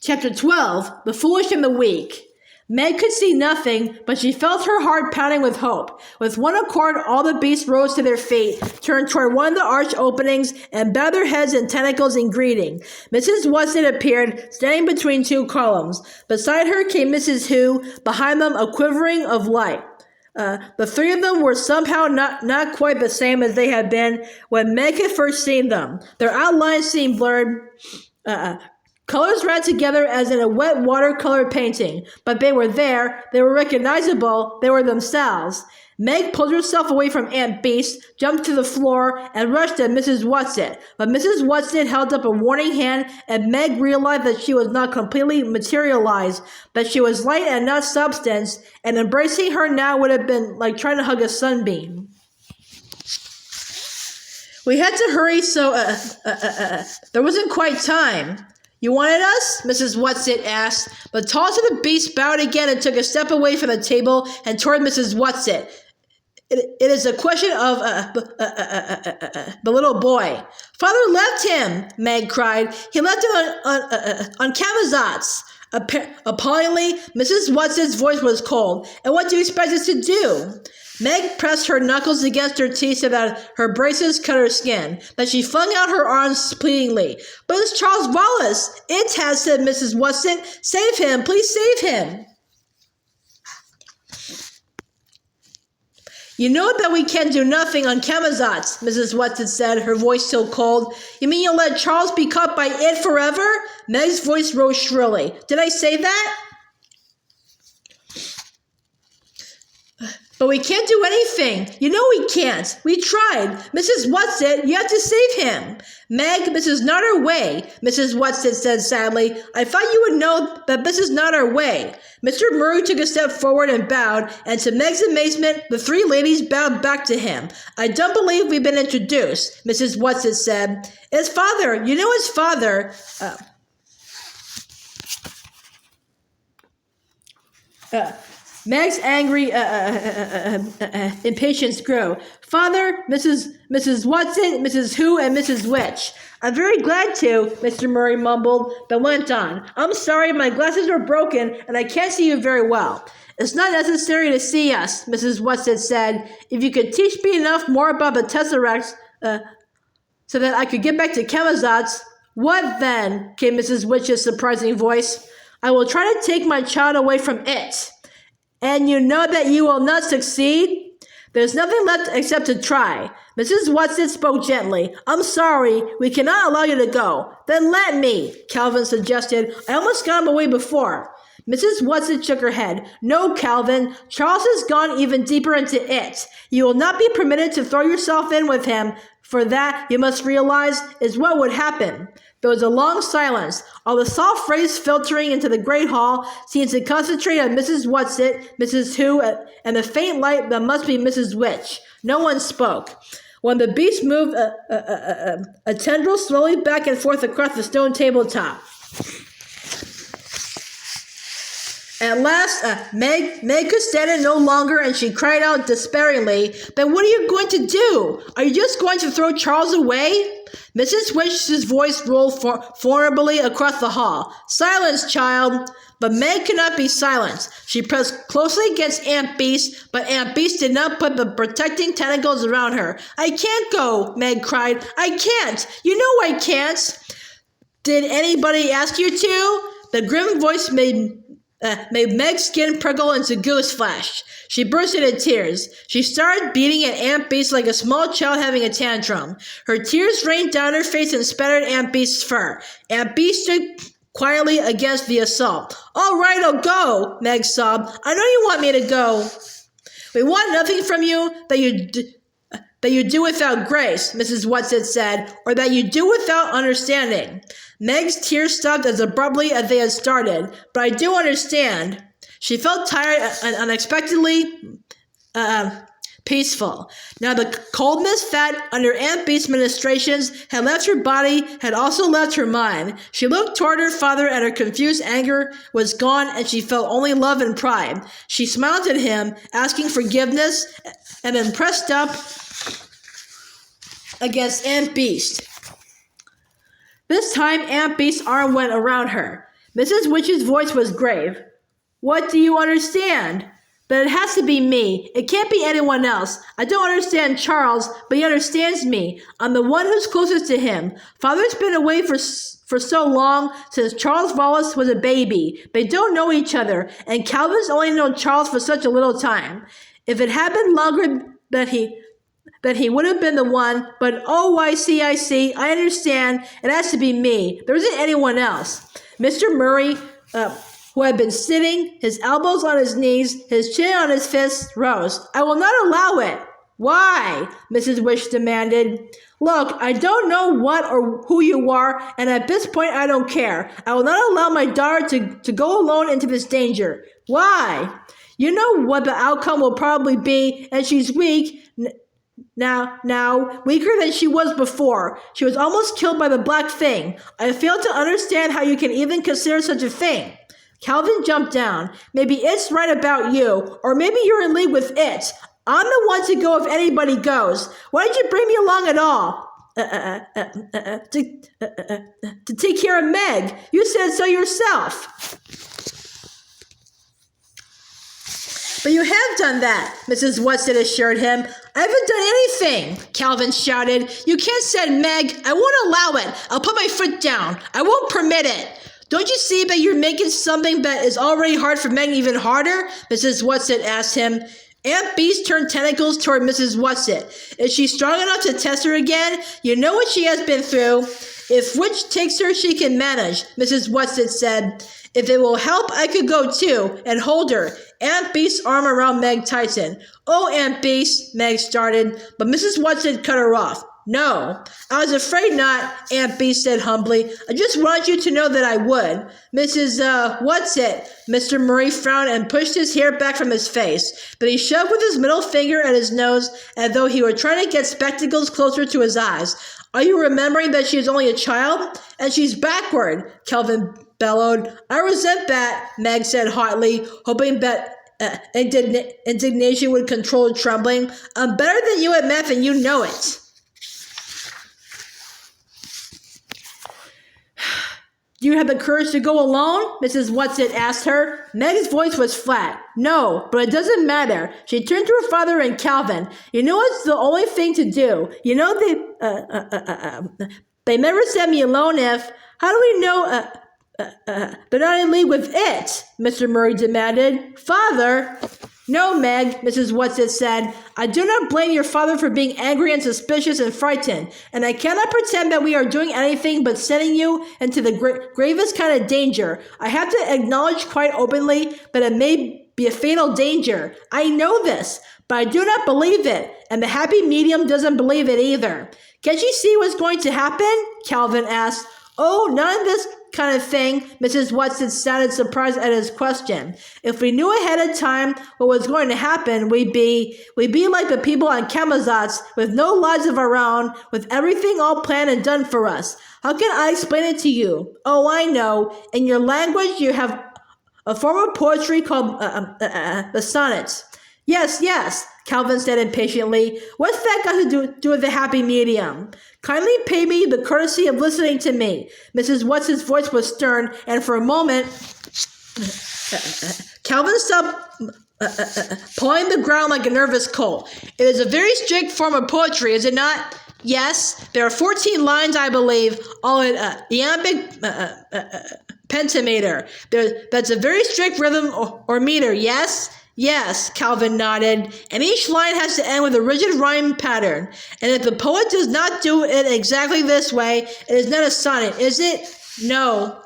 Chapter 12, The Foolish and the Weak. Meg could see nothing, but she felt her heart pounding with hope. With one accord, all the beasts rose to their feet, turned toward one of the arch openings, and bowed their heads and tentacles in greeting. Mrs. Watson appeared, standing between two columns. Beside her came Mrs. Who, behind them a quivering of light. The three of them were somehow not quite the same as they had been when Meg had first seen them. Their outlines seemed blurred. Colors ran together as in a wet watercolor painting, but they were there, they were recognizable, they were themselves. Meg pulled herself away from Aunt Beast, jumped to the floor, and rushed at Mrs. Watson. But Mrs. Watson held up a warning hand, and Meg realized that she was not completely materialized, that she was light and not substance, and embracing her now would have been like trying to hug a sunbeam. We had to hurry, so there wasn't quite time. You wanted us? Mrs. Watson asked, but Toss of the Beast bowed again and took a step away from the table and toward Mrs. Watson. It is a question of the little boy. Father left him, Meg cried. He left him on Camazotz. Appallingly, Mrs. Watson's voice was cold. And what do you expect us to do? Meg pressed her knuckles against her teeth so that her braces cut her skin. Then she flung out her arms pleadingly. But it's Charles Wallace. It has, said Mrs. Watson. Save him. Please save him. You know that we can do nothing on Camazotz, Mrs. Watson said, her voice still cold. You mean you'll let Charles be caught by it forever? Meg's voice rose shrilly. Did I say that? But we can't do anything. You know we can't. We tried. Mrs. Watson, you have to save him. Meg, this is not our way, Mrs. Watson said sadly. I thought you would know that this is not our way. Mr. Murry took a step forward and bowed, and to Meg's amazement, the three ladies bowed back to him. I don't believe we've been introduced, Mrs. Watson said. His father, you know his father. Meg's angry impatience grew. Father, Mrs. Watson, Mrs. Who, and Mrs. Witch. I'm very glad to, Mr. Murry mumbled, but went on. I'm sorry, my glasses are broken, and I can't see you very well. It's not necessary to see us, Mrs. Watson said. If you could teach me enough more about the Tesseracts, so that I could get back to Camazotz. What then? Came Mrs. Witch's surprising voice. I will try to take my child away from it. And you know that you will not succeed? There's nothing left except to try. Mrs. Watson spoke gently. I'm sorry, we cannot allow you to go. Then let me, Calvin suggested. I almost got him away before. Mrs. Watson shook her head. No, Calvin, Charles has gone even deeper into it. You will not be permitted to throw yourself in with him, for that, you must realize, is what would happen. There was a long silence. All the soft rays filtering into the great hall seemed to concentrate on Mrs. Watson, Mrs. Who, and the faint light that must be Mrs. Witch. No one spoke. When the beast moved a tendril slowly back and forth across the stone tabletop. At last, Meg could stand it no longer, and she cried out despairingly, Then what are you going to do? Are you just going to throw Charles away? Mrs. Witch's voice rolled formidably across the hall. Silence, child! But Meg could not be silenced. She pressed closely against Aunt Beast, but Aunt Beast did not put the protecting tentacles around her. I can't go, Meg cried. I can't! You know I can't! Did anybody ask you to? The grim voice made Meg's skin prickle into goose flesh. She burst into tears. She started beating at Aunt Beast like a small child having a tantrum. Her tears rained down her face and spattered Aunt Beast's fur. Aunt Beast stood quietly against the assault. All right, I'll go, Meg sobbed. I know you want me to go. We want nothing from you that you do without grace, Mrs. Watson said, or that you do without understanding. Meg's tears stopped as abruptly as they had started, but I do understand. She felt tired and unexpectedly peaceful. Now the coldness that, under Aunt Beast's ministrations, had left her body had also left her mind. She looked toward her father and her confused anger was gone, and she felt only love and pride. She smiled at him, asking forgiveness, and then pressed up against Aunt Beast. This time, Aunt Beast's arm went around her. Mrs. Witch's voice was grave. What do you understand? But it has to be me. It can't be anyone else. I don't understand Charles, but he understands me. I'm the one who's closest to him. Father's been away for so long, since Charles Wallace was a baby. They don't know each other, and Calvin's only known Charles for such a little time. If it had been longer, that he would have been the one, but oh, I see, I understand. It has to be me. There isn't anyone else. Mr. Murry, who had been sitting, his elbows on his knees, his chin on his fists, rose. I will not allow it. Why? Mrs. Witch demanded. Look, I don't know what or who you are, and at this point I don't care. I will not allow my daughter to go alone into this danger. Why? You know what the outcome will probably be, and she's weak. Now, weaker than she was before. She was almost killed by the black thing. I fail to understand how you can even consider such a thing. Calvin jumped down. Maybe it's right about you, or maybe you're in league with it. I'm the one to go if anybody goes. Why did you bring me along at all? To take care of Meg. You said so yourself. But you have done that, Mrs. Watson assured him. I haven't done anything, Calvin shouted. You can't send Meg. I won't allow it. I'll put my foot down. I won't permit it. Don't you see that you're making something that is already hard for Meg even harder? Mrs. Watson asked him. Aunt Beast turned tentacles toward Mrs. Watson. Is she strong enough to test her again? You know what she has been through. If Witch takes her, she can manage, Mrs. Watson said. If it will help, I could go too, and hold her. Aunt Beast's arm around Meg tightened. Oh, Aunt Beast, Meg started, but Mrs. Watson cut her off. No, I was afraid not, Aunt Beast said humbly. I just wanted you to know that I would. What's it? Mr. Murry frowned and pushed his hair back from his face, but he shoved with his middle finger at his nose as though he were trying to get spectacles closer to his eyes. Are you remembering that she is only a child? And she's backward, Calvin bellowed. I resent that, Meg said hotly, hoping that indignation would control her trembling. I'm better than you at math and you know it. Do you have the courage to go alone? Mrs. Watson asked her. Meg's voice was flat. No, but it doesn't matter. She turned to her father and Calvin. You know it's the only thing to do. You know they never sent me alone if... How do we know they're not in league with it? Mr. Murry demanded. Father... No, Meg, Mrs. Watson said. I do not blame your father for being angry and suspicious and frightened, and I cannot pretend that we are doing anything but sending you into the gravest kind of danger. I have to acknowledge quite openly that it may be a fatal danger. I know this, but I do not believe it, and the happy medium doesn't believe it either. Can she see what's going to happen? Calvin asked. Oh, none of this kind of thing, Mrs. Watson sounded surprised at his question. If we knew ahead of time what was going to happen, we'd be like the people on Camazotz, with no lives of our own, with everything all planned and done for us. How can I explain it to you? Oh, I know. In your language, you have a form of poetry called the sonnets. Yes, Calvin said impatiently. What's that got to do with the happy medium? Kindly pay me the courtesy of listening to me. Mrs. Watson's voice was stern, and for a moment, Calvin stopped pawing the ground like a nervous colt. It is a very strict form of poetry, is it not? Yes, there are 14 lines, I believe, all in iambic pentameter. That's a very strict rhythm or meter, yes? Yes, Calvin nodded, and each line has to end with a rigid rhyme pattern. And if the poet does not do it exactly this way, it is not a sonnet, is it? No.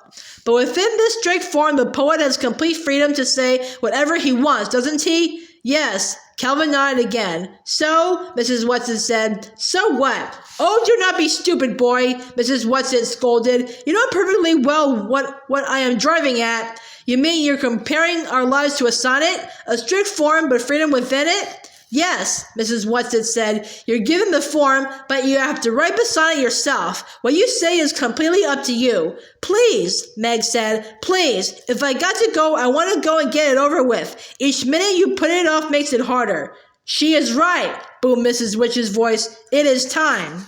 But within this strict form, the poet has complete freedom to say whatever he wants, doesn't he? Yes, Calvin nodded again. So, Mrs. Watson said, so what? Oh, do not be stupid, boy, Mrs. Watson scolded. You know perfectly well what I am driving at. You mean you're comparing our lives to a sonnet? A strict form, but freedom within it? Yes, Mrs. Watson said. You're given the form, but you have to write the sonnet yourself. What you say is completely up to you. Please, Meg said, please. If I got to go, I want to go and get it over with. Each minute you put it off makes it harder. She is right, boomed Mrs. Witch's voice. It is time.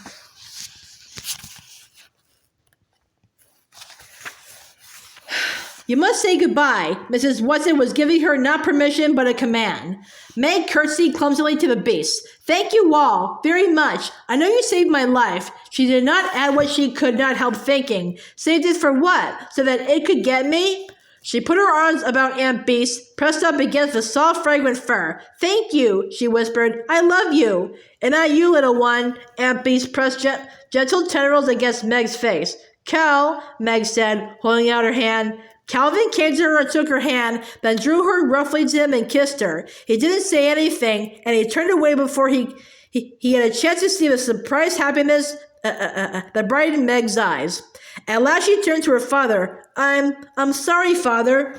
You must say goodbye. Mrs. Watson was giving her not permission but a command. Meg curtsied clumsily to the beast. Thank you all, very much. I know you saved my life. She did not add what she could not help thinking. Saved it for what? So that it could get me? She put her arms about Aunt Beast, pressed up against the soft, fragrant fur. Thank you, she whispered. I love you. And I you, little one. Aunt Beast pressed gentle tendrils against Meg's face. Cal, Meg said, holding out her hand. Calvin came to her and took her hand, then drew her roughly to him and kissed her. He didn't say anything, and he turned away before he had a chance to see the surprised happiness that brightened Meg's eyes. At last she turned to her father. I'm sorry, Father.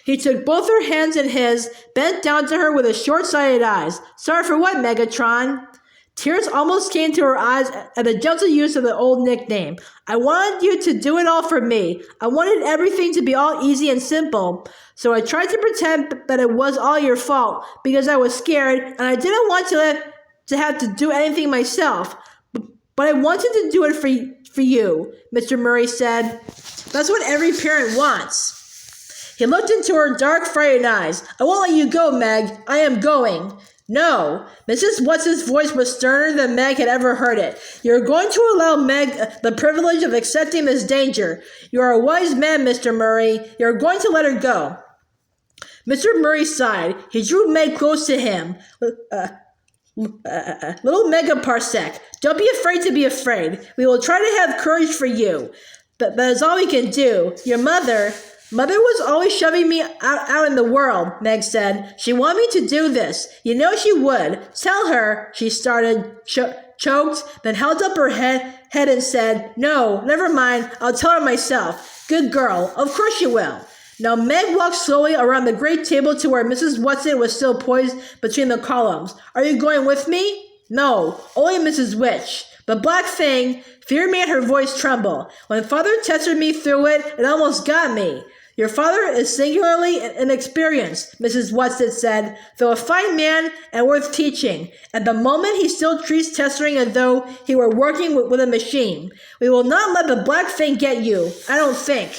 He took both her hands in his, bent down to her with his short-sighted eyes. Sorry for what, Megatron? Tears almost came to her eyes at the gentle use of the old nickname. I wanted you to do it all for me. I wanted everything to be all easy and simple. So I tried to pretend that it was all your fault because I was scared and I didn't want to have to do anything myself. But I wanted to do it for you, Mr. Murry said. That's what every parent wants. He looked into her dark, frightened eyes. I won't let you go, Meg. I am going. No. Mrs. Watson's voice was sterner than Meg had ever heard it. You're going to allow Meg the privilege of accepting this danger. You are a wise man, Mr. Murry. You're going to let her go. Mr. Murry sighed. He drew Meg close to him. Little Megaparsec, don't be afraid to be afraid. We will try to have courage for you. But that is all we can do. Your mother was always shoving me out in the world, Meg said. She wanted me to do this. You know she would. Tell her, she started, choked, then held up her head and said, No, never mind. I'll tell her myself. Good girl. Of course you will. Now Meg walked slowly around the great table to where Mrs. Watson was still poised between the columns. Are you going with me? No, only Mrs. Witch. The black thing, fear made her voice tremble. When Father tested me through it, it almost got me. Your father is singularly inexperienced, Mrs. Watson said, though a fine man and worth teaching. At the moment, he still treats testing as though he were working with a machine. We will not let the black thing get you, I don't think.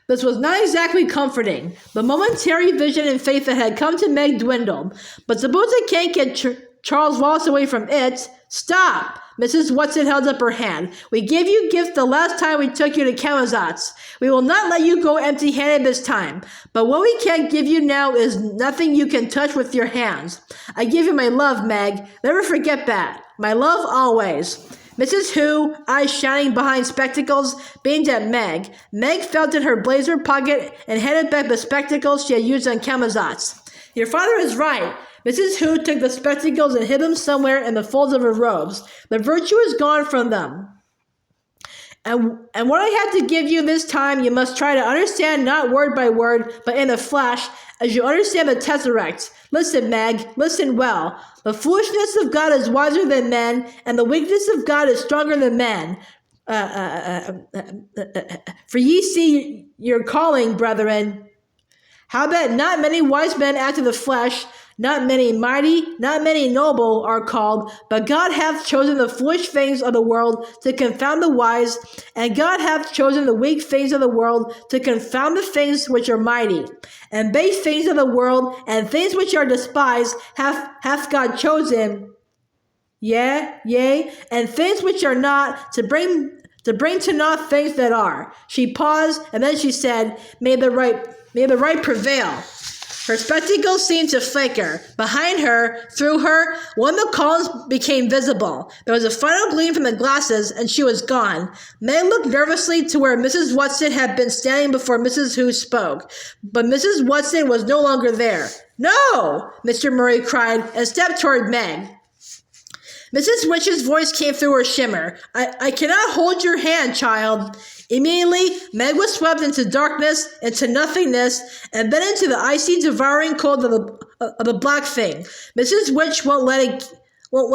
This was not exactly comforting. The momentary vision and faith that had come to Meg dwindled. But suppose I can't get Charles Wallace away from it? Stop! Mrs. Watson held up her hand. We gave you gifts the last time we took you to Camazotz. We will not let you go empty-handed this time. But what we can't give you now is nothing you can touch with your hands. I give you my love, Meg. Never forget that. My love always. Mrs. Who, eyes shining behind spectacles, beamed at Meg. Meg felt in her blazer pocket and handed back the spectacles she had used on Camazotz. Your father is right. Mrs. Who took the spectacles and hid them somewhere in the folds of her robes. The virtue is gone from them. And what I have to give you this time, you must try to understand not word by word, but in a flash, as you understand the Tesseract. Listen, Meg, listen well. The foolishness of God is wiser than men, and the weakness of God is stronger than men. For ye see your calling, brethren. How that not many wise men after the flesh, not many mighty, not many noble are called, but God hath chosen the foolish things of the world to confound the wise, and God hath chosen the weak things of the world to confound the things which are mighty. And base things of the world, and things which are despised, hath God chosen, yea, and things which are not, to bring to naught things that are. She paused, and then she said, May the right prevail. Her spectacles seemed to flicker. Behind her, through her, one of the columns became visible. There was a final gleam from the glasses, and she was gone. Meg looked nervously to where Mrs. Watson had been standing before Mrs. Who spoke. But Mrs. Watson was no longer there. No! Mr. Murry cried, and stepped toward Meg. Mrs. Witch's voice came through her shimmer. I cannot hold your hand, child. Immediately, Meg was swept into darkness, into nothingness, and then into the icy, devouring cold of the black thing. Mrs. Witch won't let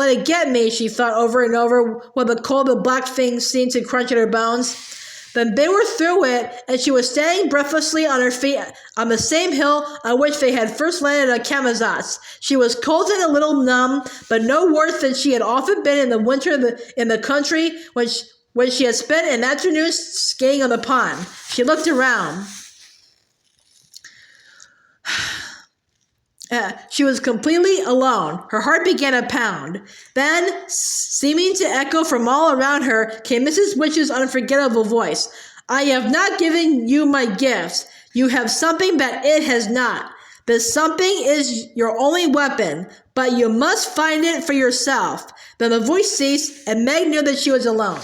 it get me, she thought over and over, while the cold of the black thing seemed to crunch at her bones. Then they were through it, and she was standing breathlessly on her feet on the same hill on which they had first landed on Camazotz. She was cold and a little numb, but no worse than she had often been in the winter in the country when she had spent an afternoon skating on the pond. She looked around. She was completely alone. Her heart began to pound. Then, seeming to echo from all around her, came Mrs. Witch's unforgettable voice. I have not given you my gifts. You have something that it has not. This something is your only weapon, but you must find it for yourself. Then the voice ceased, and Meg knew that she was alone.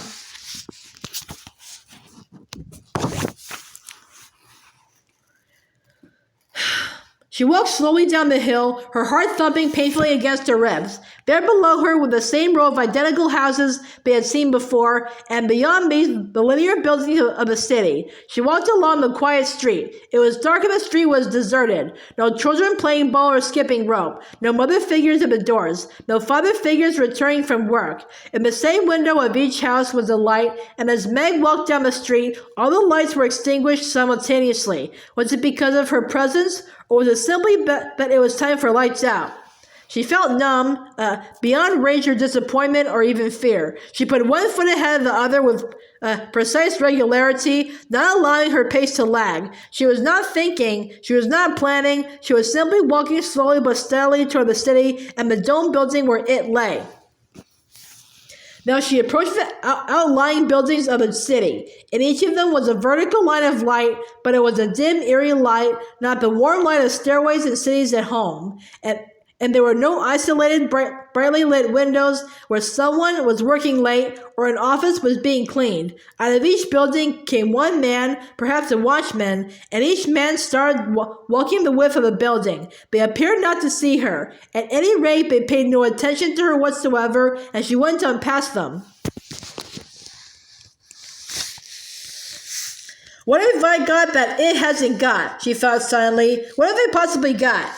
She walked slowly down the hill, her heart thumping painfully against her ribs. There below her were the same row of identical houses they had seen before, and beyond these, the linear buildings of the city. She walked along the quiet street. It was dark and the street was deserted. No children playing ball or skipping rope. No mother figures at the doors. No father figures returning from work. In the same window of each house was a light, and as Meg walked down the street, all the lights were extinguished simultaneously. Was it because of her presence? Or was it simply that it was time for lights out? She felt numb, beyond rage or disappointment or even fear. She put one foot ahead of the other with precise regularity, not allowing her pace to lag. She was not thinking, she was not planning, she was simply walking slowly but steadily toward the city and the dome building where it lay. Now she approached the outlying buildings of the city. In each of them was a vertical line of light, but it was a dim, eerie light, not the warm light of stairways and cities at home. And there were no isolated, brightly lit windows where someone was working late or an office was being cleaned. Out of each building came one man, perhaps a watchman, and each man started walking the width of the building. They appeared not to see her. At any rate, they paid no attention to her whatsoever, and she went on past them. What have I got that it hasn't got? She thought silently. What have I possibly got?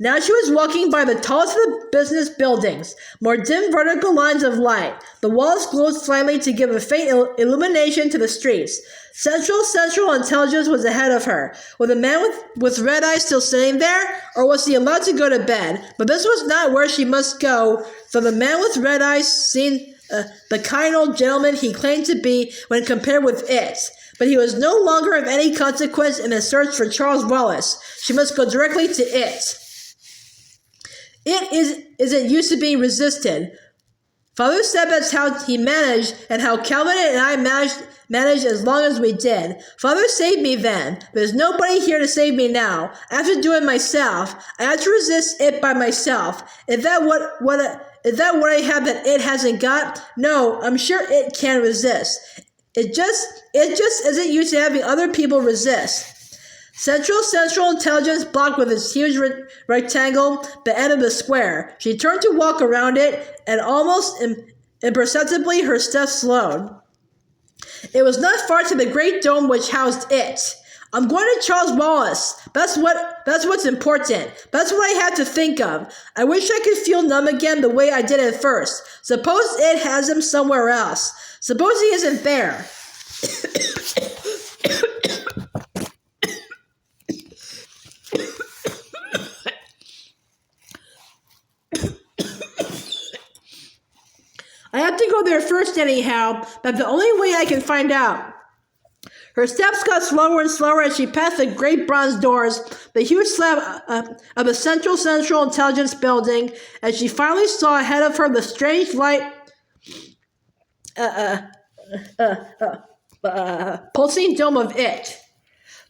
Now she was walking by the tallest of the business buildings, more dim vertical lines of light. The walls glowed slightly to give a faint illumination to the streets. Central Intelligence was ahead of her. Was the man with red eyes still sitting there, or was he allowed to go to bed? But this was not where she must go, for the man with red eyes seemed the kind old gentleman he claimed to be when compared with it. But he was no longer of any consequence in the search for Charles Wallace. She must go directly to it. It isn't used to being resisted. Father said that's how he managed, and how Calvin and I managed as long as we did. Father saved me then. There's nobody here to save me now. I have to do it myself. I have to resist it by myself. Is that what I have that it hasn't got? No, I'm sure it can resist. It just isn't used to having other people resist. Central Intelligence blocked with its huge rectangle the end of the square. She turned to walk around it, and almost imperceptibly her steps slowed. It was not far to the great dome which housed it. I'm going to Charles Wallace. That's what's important. That's what I have to think of. I wish I could feel numb again the way I did at first. Suppose it has him somewhere else. Suppose he isn't there. I have to go there first anyhow. That's the only way I can find out. Her steps got slower and slower as she passed the great bronze doors, the huge slab of the Central Intelligence building, as she finally saw ahead of her the strange light pulsing dome of it.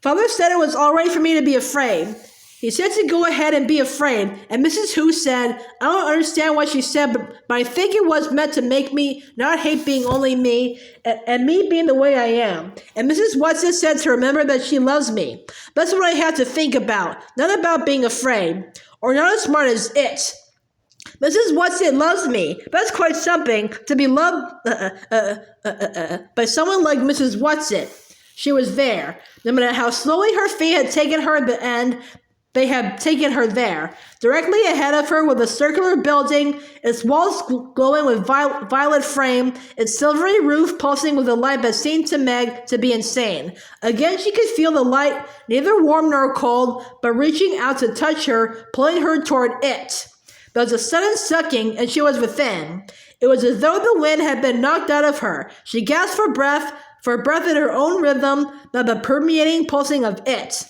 Father said it was all right for me to be afraid. He said to go ahead and be afraid, and Mrs. Who said, I don't understand what she said, but I think it was meant to make me not hate being only me, and me being the way I am. And Mrs. Watson said to remember that she loves me. That's what I have to think about, not about being afraid, or not as smart as it. Mrs. Watson loves me. That's quite something, to be loved by someone like Mrs. Watson. She was there. No matter how slowly her feet had taken her at the end, they had taken her there. Directly ahead of her was a circular building, its walls glowing with violet flame, its silvery roof pulsing with a light that seemed to Meg to be insane. Again she could feel the light, neither warm nor cold, but reaching out to touch her, pulling her toward it. There was a sudden sucking, and she was within. It was as though the wind had been knocked out of her. She gasped for breath in her own rhythm, not the permeating pulsing of it.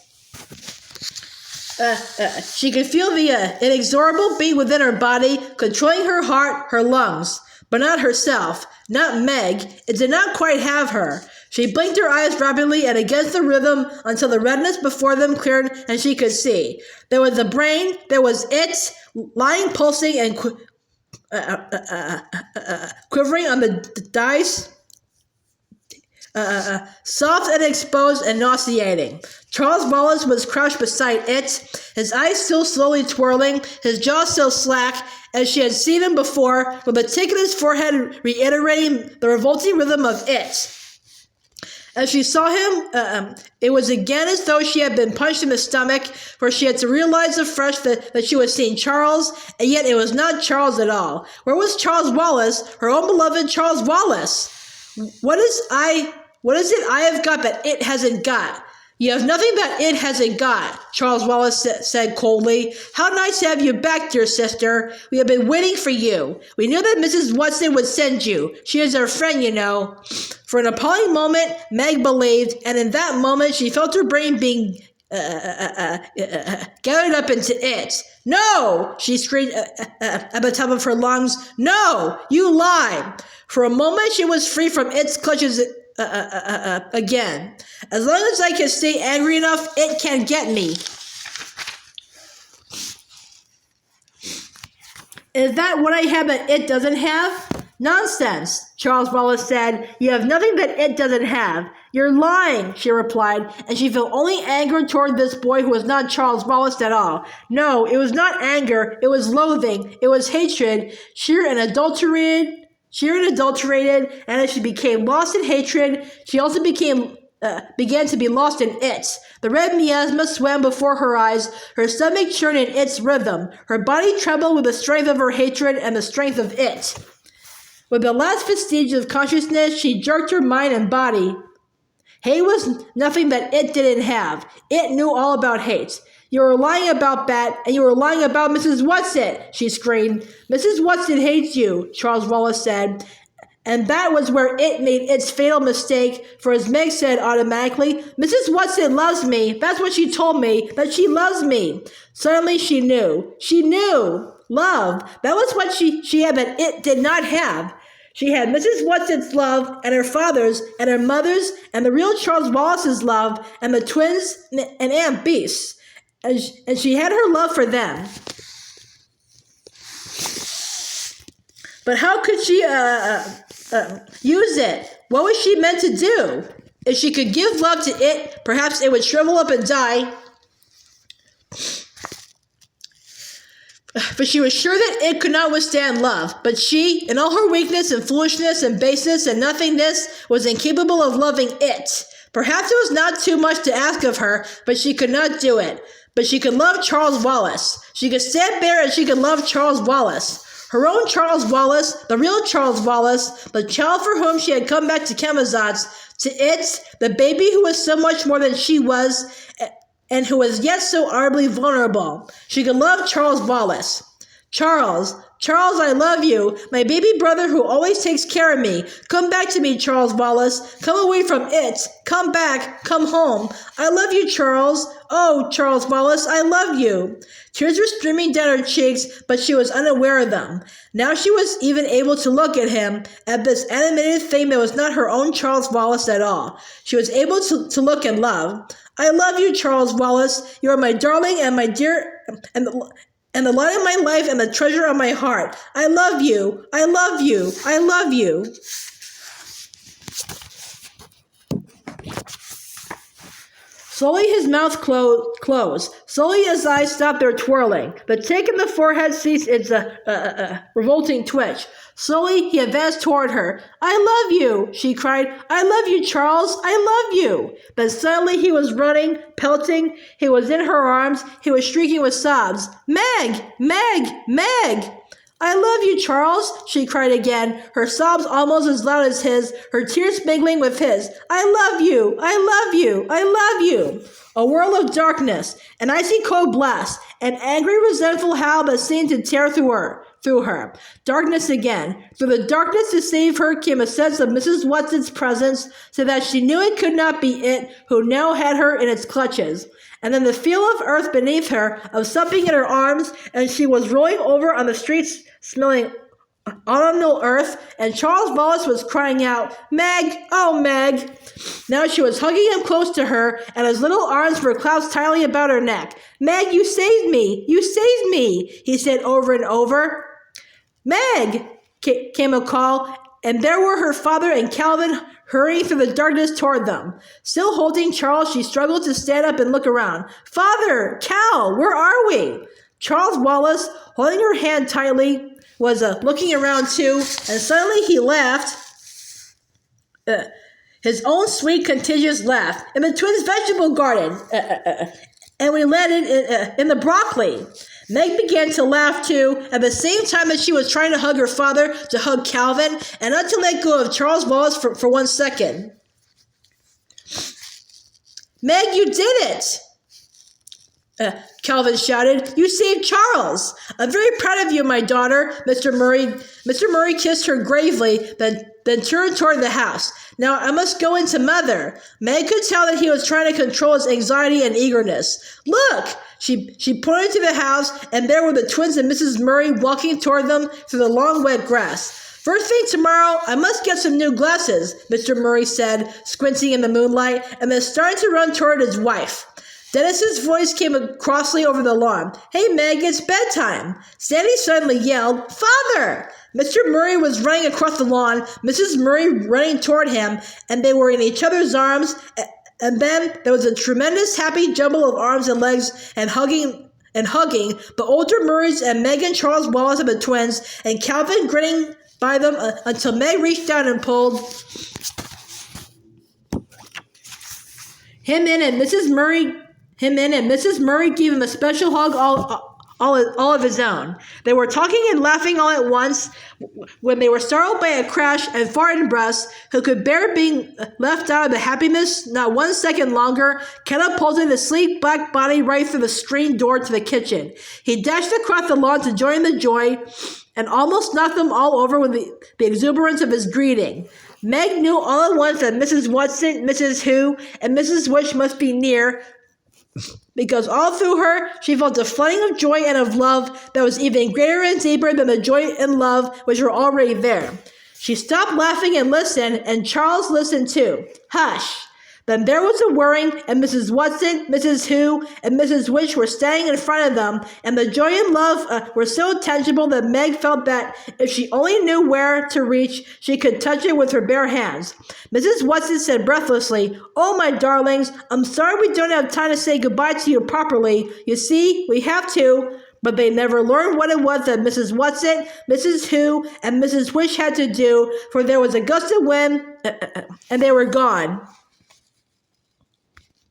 She could feel the inexorable beat within her body, controlling her heart, her lungs. But not herself, not Meg. It did not quite have her. She blinked her eyes rapidly and against the rhythm until the redness before them cleared and she could see. There was the brain, there was it, lying pulsing and quivering on the dice. Soft and exposed and nauseating. Charles Wallace was crouched beside it, his eyes still slowly twirling, his jaw still slack, as she had seen him before, with a tick in his forehead reiterating the revolting rhythm of it. As she saw him, it was again as though she had been punched in the stomach, for she had to realize afresh that she was seeing Charles, and yet it was not Charles at all. Where was Charles Wallace, her own beloved Charles Wallace? What is it I have got that it hasn't got? You have nothing that it hasn't got, Charles Wallace said coldly. How nice to have you back, dear sister. We have been waiting for you. We knew that Mrs. Watson would send you. She is our friend, you know. For an appalling moment, Meg believed, and in that moment she felt her brain being gathered up into it. No, she screamed at the top of her lungs. No, you lie. For a moment she was free from its clutches again. As long as I can stay angry enough, it can get me. Is that what I have that it doesn't have? Nonsense, Charles Wallace said. You have nothing that it doesn't have. You're lying, she replied, and she felt only anger toward this boy who was not Charles Wallace at all. No, it was not anger, it was loathing, it was hatred, sheer and adulterated, and as she became lost in hatred, she also began to be lost in it. The red miasma swam before her eyes, her stomach churned in its rhythm, her body trembled with the strength of her hatred and the strength of it. With the last vestige of consciousness, she jerked her mind and body. Hate was nothing that it didn't have. It knew all about hate. You were lying about that, and you were lying about Mrs. Watson, she screamed. Mrs. Watson hates you, Charles Wallace said. And that was where it made its fatal mistake, for as Meg said automatically, Mrs. Watson loves me. That's what she told me, that she loves me. Suddenly she knew. She knew. Love. That was what she had that it did not have. She had Mrs. Watson's love, and her father's, and her mother's, and the real Charles Wallace's love, and the twins, and Aunt Beast's. And she had her love for them. But how could she use it? What was she meant to do? If she could give love to it, perhaps it would shrivel up and die. For she was sure that it could not withstand love. But she, in all her weakness and foolishness and baseness and nothingness, was incapable of loving it. Perhaps it was not too much to ask of her, but she could not do it. But she could love Charles Wallace. She could stand there and she could love Charles Wallace. Her own Charles Wallace, the real Charles Wallace, the child for whom she had come back to Camazotz, to it, the baby who was so much more than she was, and who was yet so horribly vulnerable. She could love Charles Wallace. Charles, I love you, my baby brother who always takes care of me. Come back to me, Charles Wallace. Come away from it. Come back. Come home. I love you, Charles. Oh, Charles Wallace, I love you. Tears were streaming down her cheeks, but she was unaware of them. Now she was even able to look at him, at this animated thing that was not her own Charles Wallace at all. She was able to look and love. I love you, Charles Wallace. You are my darling and my dear, and the light of my life and the treasure of my heart. I love you. I love you. I love you. Slowly his mouth closed. Slowly his eyes stopped their twirling. The tick in the forehead ceased its revolting twitch. Slowly, he advanced toward her. "I love you," she cried. "I love you, Charles. I love you." But suddenly he was running, pelting. He was in her arms. He was shrieking with sobs. "Meg! Meg! Meg!" "I love you, Charles," she cried again, her sobs almost as loud as his, her tears mingling with his. "I love you! I love you! I love you!" A whirl of darkness, an icy cold blast, an angry, resentful howl that seemed to tear through her. Darkness again. Through the darkness to save her came a sense of Mrs. Watson's presence, so that she knew it could not be it who now had her in its clutches. And then the feel of earth beneath her, of something in her arms, and she was rolling over on the streets, smelling autumnal earth, and Charles Wallace was crying out, "Meg! Oh, Meg!" Now she was hugging him close to her, and his little arms were clasped tightly about her neck. "Meg, you saved me! You saved me!" he said over and over. "Meg!" came a call, and there were her father and Calvin hurrying through the darkness toward them. Still holding Charles, she struggled to stand up and look around. "Father! Cal! Where are we?" Charles Wallace, holding her hand tightly, was looking around too, and suddenly he laughed. His own sweet, contagious laugh. "In the twins' vegetable garden. And we landed in the broccoli." Meg began to laugh too, at the same time that she was trying to hug her father, to hug Calvin, and not to let go of Charles Wallace for 1 second. "Meg, you did it!" Calvin shouted. "You saved Charles. I'm very proud of you, my daughter." Mr. Murry kissed her gravely, then turned toward the house. "Now I must go into Mother." Meg could tell that he was trying to control his anxiety and eagerness. "Look!" She pointed to the house, and there were the twins and Mrs. Murry walking toward them through the long wet grass. "First thing tomorrow, I must get some new glasses," Mr. Murry said, squinting in the moonlight, and then started to run toward his wife. Dennis's voice came crossly over the lawn. "Hey, Meg, it's bedtime." Sandy suddenly yelled, "Father!" Mr. Murry was running across the lawn, Mrs. Murry running toward him, and they were in each other's arms, and then there was a tremendous happy jumble of arms and legs and hugging, the older Murrays and Meg and Charles Wallace and the twins, and Calvin grinning by them until Meg reached down and pulled him in, and Mrs. Murry gave him a special hug all of his own. They were talking and laughing all at once when they were startled by a crash, and Farden Breast, who could bear being left out of the happiness not 1 second longer, catapulted his sleek black body right through the screen door to the kitchen. He dashed across the lawn to join the joy and almost knocked them all over with the exuberance of his greeting. Meg knew all at once that Mrs. Watson, Mrs. Who, and Mrs. Witch must be near, because all through her she felt a flooding of joy and of love that was even greater and deeper than the joy and love which were already there. She stopped laughing and listened, and Charles listened too. Hush! Then there was a whirring, and Mrs. Watson, Mrs. Who, and Mrs. Witch were standing in front of them, and the joy and love were so tangible that Meg felt that if she only knew where to reach, she could touch it with her bare hands. Mrs. Watson said breathlessly, "Oh, my darlings, I'm sorry we don't have time to say goodbye to you properly. You see, we have to." But they never learned what it was that Mrs. Watson, Mrs. Who, and Mrs. Witch had to do, for there was a gust of wind, and they were gone.